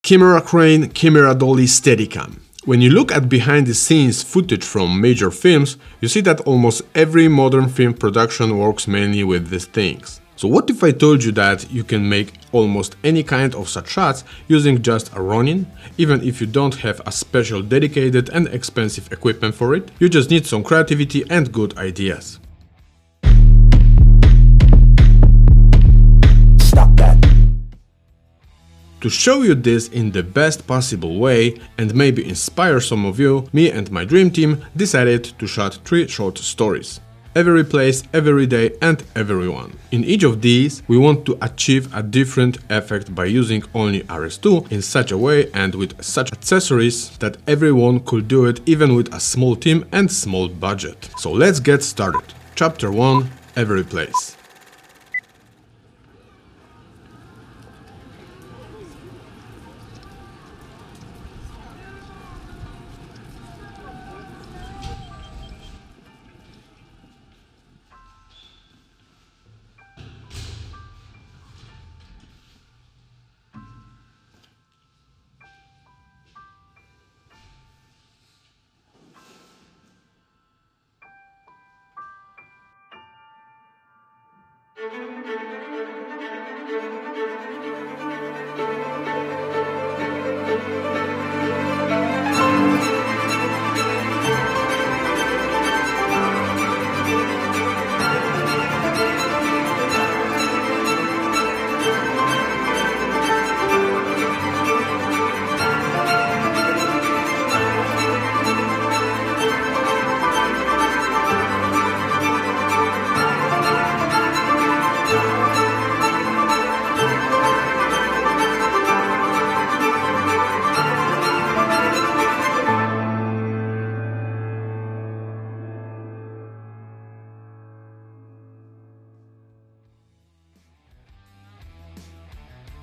Camera crane, camera dolly, Steadicam. When you look at behind-the-scenes footage from major films, you see that almost every modern film production works mainly with these things. So what if I told you that you can make almost any kind of such shots using just a Ronin? Even if you don't have a special dedicated and expensive equipment for it, you just need some creativity and good ideas. Stop that. To show you this in the best possible way and maybe inspire some of you, me and my dream team decided to shoot 3 short stories. Every place, every day and everyone. In each of these, we want to achieve a different effect by using only RS2 in such a way and with such accessories that everyone could do it even with a small team and small budget. So let's get started. Chapter 1: Every place.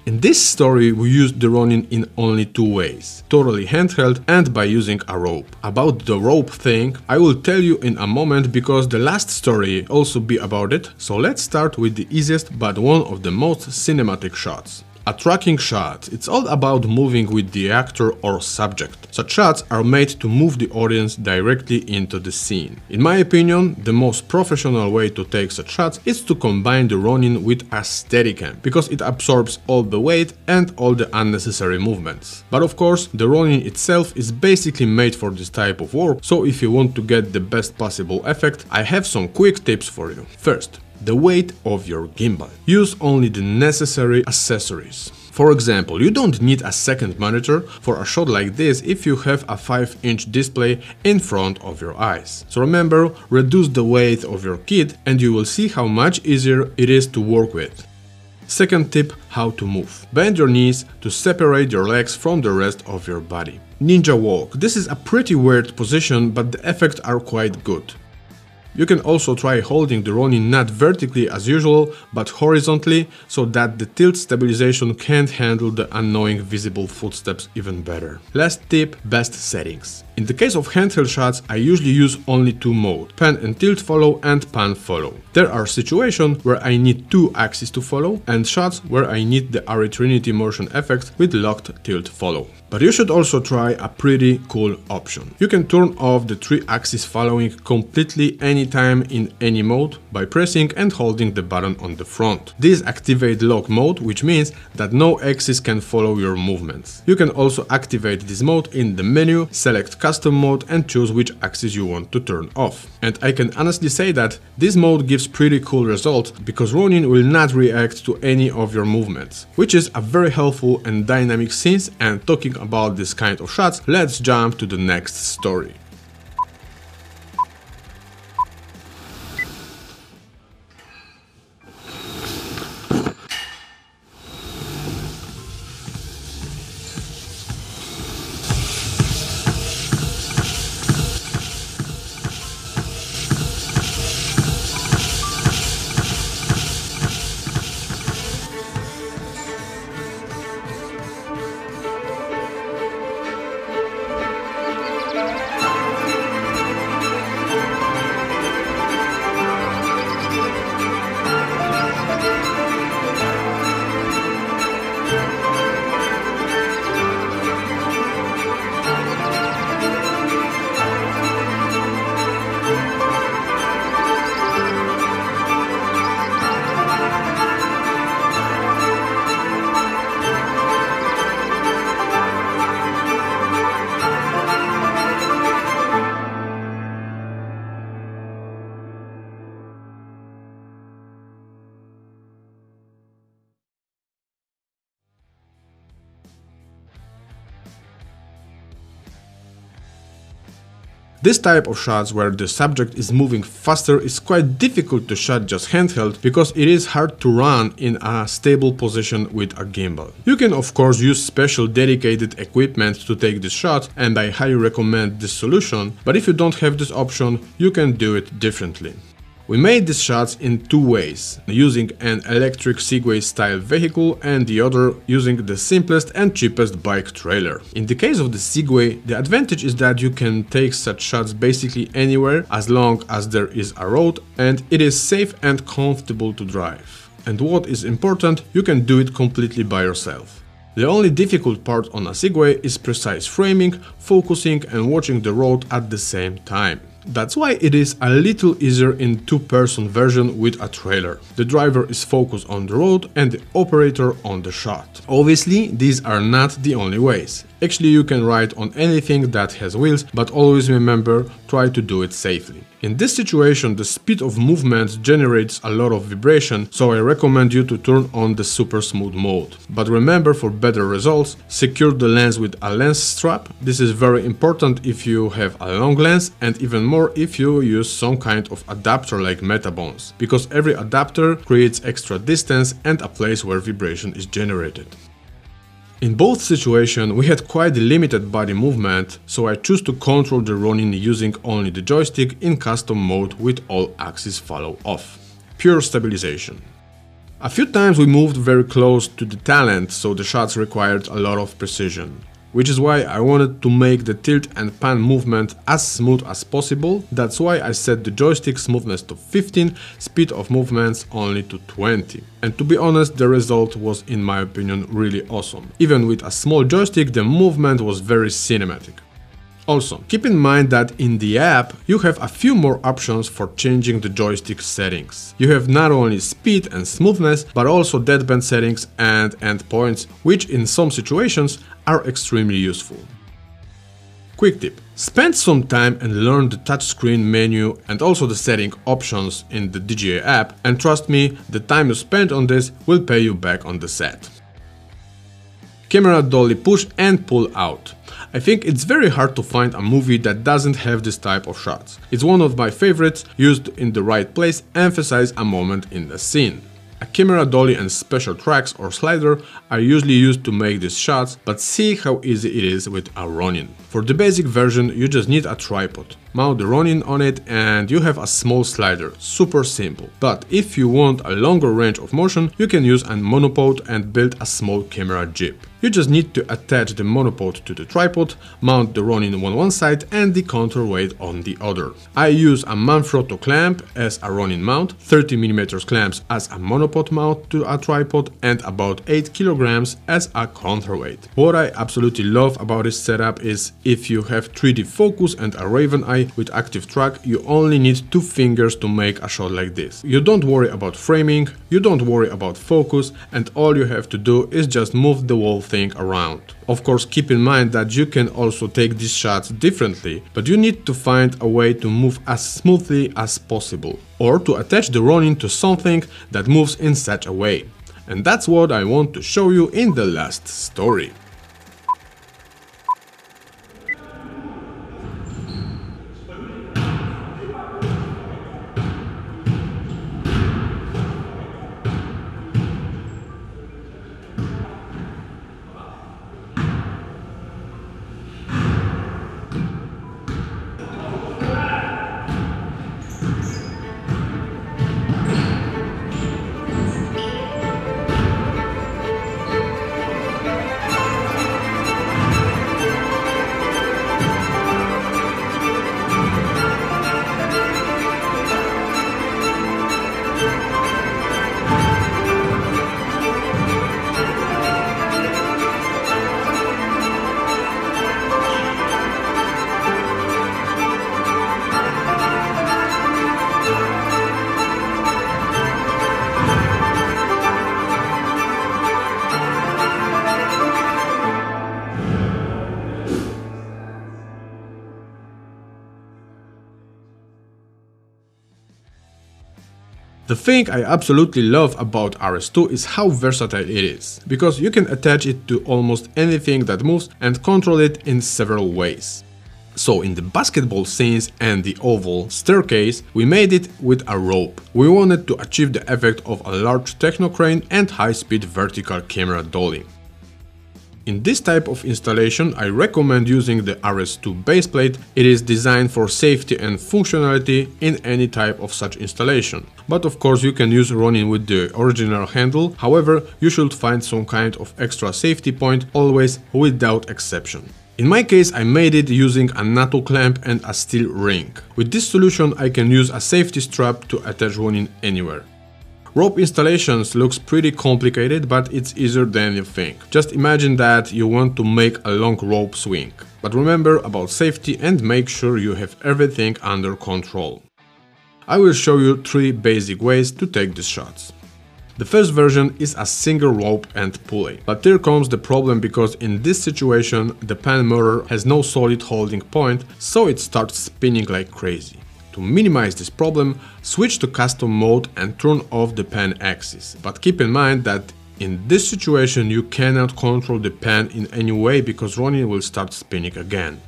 In this story, we used the Ronin in only 2 ways, totally handheld and by using a rope. About the rope thing, I will tell you in a moment because the last story also be about it, so let's start with the easiest but one of the most cinematic shots. A tracking shot. It's all about moving with the actor or subject. Such shots are made to move the audience directly into the scene. In my opinion, the most professional way to take such shots is to combine the Ronin with a Steadicam, because it absorbs all the weight and all the unnecessary movements. But of course, the Ronin itself is basically made for this type of work, so if you want to get the best possible effect, I have some quick tips for you. First, the weight of your gimbal. Use only the necessary accessories. For example, you don't need a second monitor for a shot like this if you have a 5-inch display in front of your eyes. So remember, reduce the weight of your kit and you will see how much easier it is to work with. Second tip, how to move. Bend your knees to separate your legs from the rest of your body. Ninja walk. This is a pretty weird position, but the effects are quite good. You can also try holding the Ronin not vertically as usual, but horizontally, so that the tilt stabilization can't handle the annoying visible footsteps even better. Last tip, best settings. In the case of handheld shots, I usually use only 2 modes, pan and tilt follow and pan follow. There are situations where I need 2 axes to follow and shots where I need the Array Trinity motion effect with locked tilt follow. But you should also try a pretty cool option. You can turn off the 3-axis following completely anytime in any mode by pressing and holding the button on the front. This activates lock mode, which means that no axis can follow your movements. You can also activate this mode in the menu, select custom mode and choose which axis you want to turn off. And I can honestly say that this mode gives pretty cool results because Ronin will not react to any of your movements, which is a very helpful and dynamic scene. And talking about this kind of shots, let's jump to the next story. This type of shots where the subject is moving faster is quite difficult to shot just handheld because it is hard to run in a stable position with a gimbal. You can of course use special dedicated equipment to take this shot, and I highly recommend this solution, but if you don't have this option, you can do it differently. We made these shots in two ways, using an electric Segway style vehicle and the other using the simplest and cheapest bike trailer. In the case of the Segway, the advantage is that you can take such shots basically anywhere as long as there is a road and it is safe and comfortable to drive. And what is important, you can do it completely by yourself. The only difficult part on a Segway is precise framing, focusing and watching the road at the same time. That's why it is a little easier in two-person version with a trailer. The driver is focused on the road and the operator on the shot. Obviously, these are not the only ways. Actually, you can ride on anything that has wheels, but always remember, try to do it safely. In this situation, the speed of movement generates a lot of vibration, so I recommend you to turn on the super smooth mode. But remember, for better results, secure the lens with a lens strap. This is very important if you have a long lens, and even more if you use some kind of adapter like Metabones, because every adapter creates extra distance and a place where vibration is generated. In both situations, we had quite limited body movement, so I choose to control the running using only the joystick in custom mode with all axes follow off. Pure stabilization. A few times we moved very close to the talent, so the shots required a lot of precision. Which is why I wanted to make the tilt and pan movement as smooth as possible. That's why I set the joystick smoothness to 15, speed of movements only to 20. And to be honest, the result was, in my opinion, really awesome. Even with a small joystick, the movement was very cinematic. Also, keep in mind that in the app, you have a few more options for changing the joystick settings. You have not only speed and smoothness, but also deadband settings and endpoints, which in some situations are extremely useful. Quick tip: spend some time and learn the touchscreen menu and also the setting options in the DJI app, and trust me, the time you spend on this will pay you back on the set. Camera dolly push and pull out. I think it's very hard to find a movie that doesn't have this type of shots. It's one of my favorites, used in the right place, emphasize a moment in the scene. A camera dolly and special tracks or slider are usually used to make these shots, but see how easy it is with a Ronin. For the basic version, you just need a tripod. Mount the Ronin on it and you have a small slider, super simple. But if you want a longer range of motion, you can use a monopod and build a small camera jib. You just need to attach the monopod to the tripod, mount the Ronin on one side and the counterweight on the other. I use a Manfrotto clamp as a Ronin mount, 30mm clamps as a monopod mount to a tripod, and about 8 kg as a counterweight. What I absolutely love about this setup is if you have 3D focus and a Raven eye with active track, you only need 2 fingers to make a shot like this. You don't worry about framing, you don't worry about focus, and all you have to do is just move the whole thing around. Of course, keep in mind that you can also take these shots differently, but you need to find a way to move as smoothly as possible, or to attach the Ronin to something that moves in such a way. And that's what I want to show you in the last story. The thing I absolutely love about RS2 is how versatile it is, because you can attach it to almost anything that moves and control it in several ways. So in the basketball scenes and the oval staircase, we made it with a rope. We wanted to achieve the effect of a large techno crane and high-speed vertical camera dolly. In this type of installation, I recommend using the RS2 baseplate. It is designed for safety and functionality in any type of such installation. But of course you can use Ronin with the original handle, however you should find some kind of extra safety point, always without exception. In my case, I made it using a NATO clamp and a steel ring. With this solution I can use a safety strap to attach Ronin anywhere. Rope installations looks pretty complicated, but it's easier than you think. Just imagine that you want to make a long rope swing. But remember about safety and make sure you have everything under control. I will show you 3 basic ways to take these shots. The first version is a single rope and pulley. But here comes the problem, because in this situation the pan motor has no solid holding point, so it starts spinning like crazy. To minimize this problem, switch to custom mode and turn off the pan axis. But keep in mind that in this situation you cannot control the pan in any way, because Ronin will start spinning again.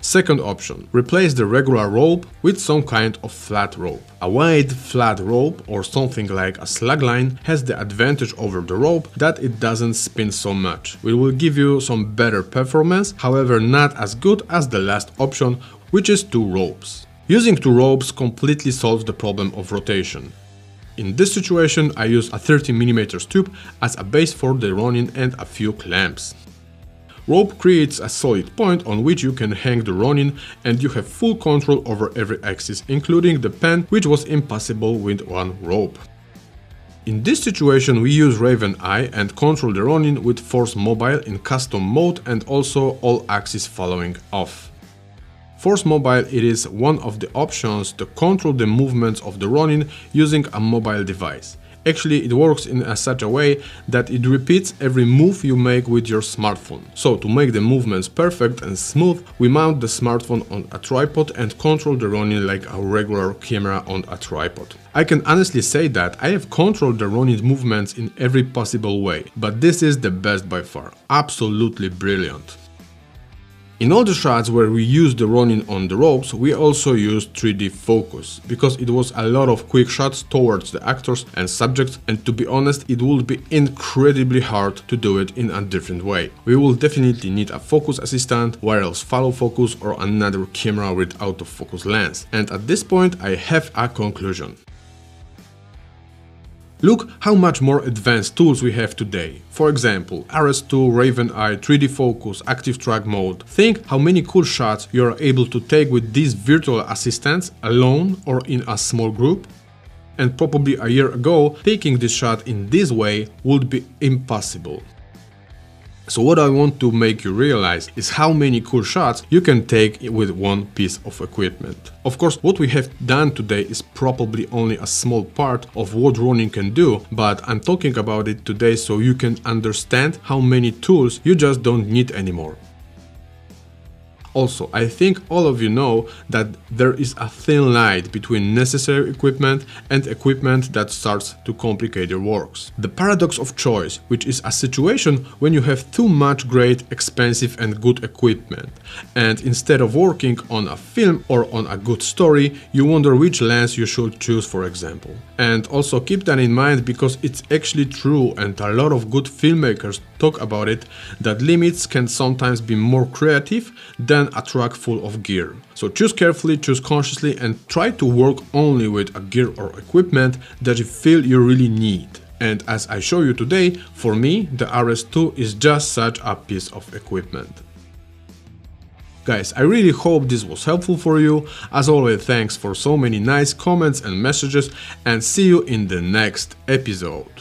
Second option, replace the regular rope with some kind of flat rope. A wide flat rope or something like a slagline has the advantage over the rope that it doesn't spin so much. It will give you some better performance, however not as good as the last option, which is 2 ropes. Using 2 ropes completely solves the problem of rotation. In this situation I use a 30mm tube as a base for the Ronin and a few clamps. Rope creates a solid point on which you can hang the Ronin, and you have full control over every axis, including the pan, which was impossible with 1 rope. In this situation we use Raven Eye and control the Ronin with Force Mobile in custom mode and also all axis following off. Force Mobile, it is one of the options to control the movements of the Ronin using a mobile device. Actually, it works in such a way that it repeats every move you make with your smartphone. So to make the movements perfect and smooth, we mount the smartphone on a tripod and control the Ronin like a regular camera on a tripod. I can honestly say that I have controlled the Ronin movements in every possible way, but this is the best by far. Absolutely brilliant. In all the shots where we used the Ronin on the ropes, we also used 3D focus, because it was a lot of quick shots towards the actors and subjects, and to be honest, it would be incredibly hard to do it in a different way. We will definitely need a focus assistant, wireless follow focus, or another camera with autofocus lens. And at this point I have a conclusion. Look how much more advanced tools we have today. For example, RS2, Raven Eye, 3D focus, active track mode. Think how many cool shots you are able to take with these virtual assistants alone or in a small group. And probably a year ago, taking this shot in this way would be impossible. So what I want to make you realize is how many cool shots you can take with one piece of equipment. Of course, what we have done today is probably only a small part of what Ronin can do, but I'm talking about it today so you can understand how many tools you just don't need anymore. Also, I think all of you know that there is a thin line between necessary equipment and equipment that starts to complicate your works. The paradox of choice, which is a situation when you have too much great, expensive and good equipment, and instead of working on a film or on a good story, you wonder which lens you should choose, for example. And also keep that in mind, because it's actually true, and a lot of good filmmakers talk about it, that limits can sometimes be more creative than a truck full of gear. So choose carefully, choose consciously, and try to work only with a gear or equipment that you feel you really need. And as I show you today, for me the RS2 is just such a piece of equipment. Guys, I really hope this was helpful for you. As always, thanks for so many nice comments and messages, and see you in the next episode.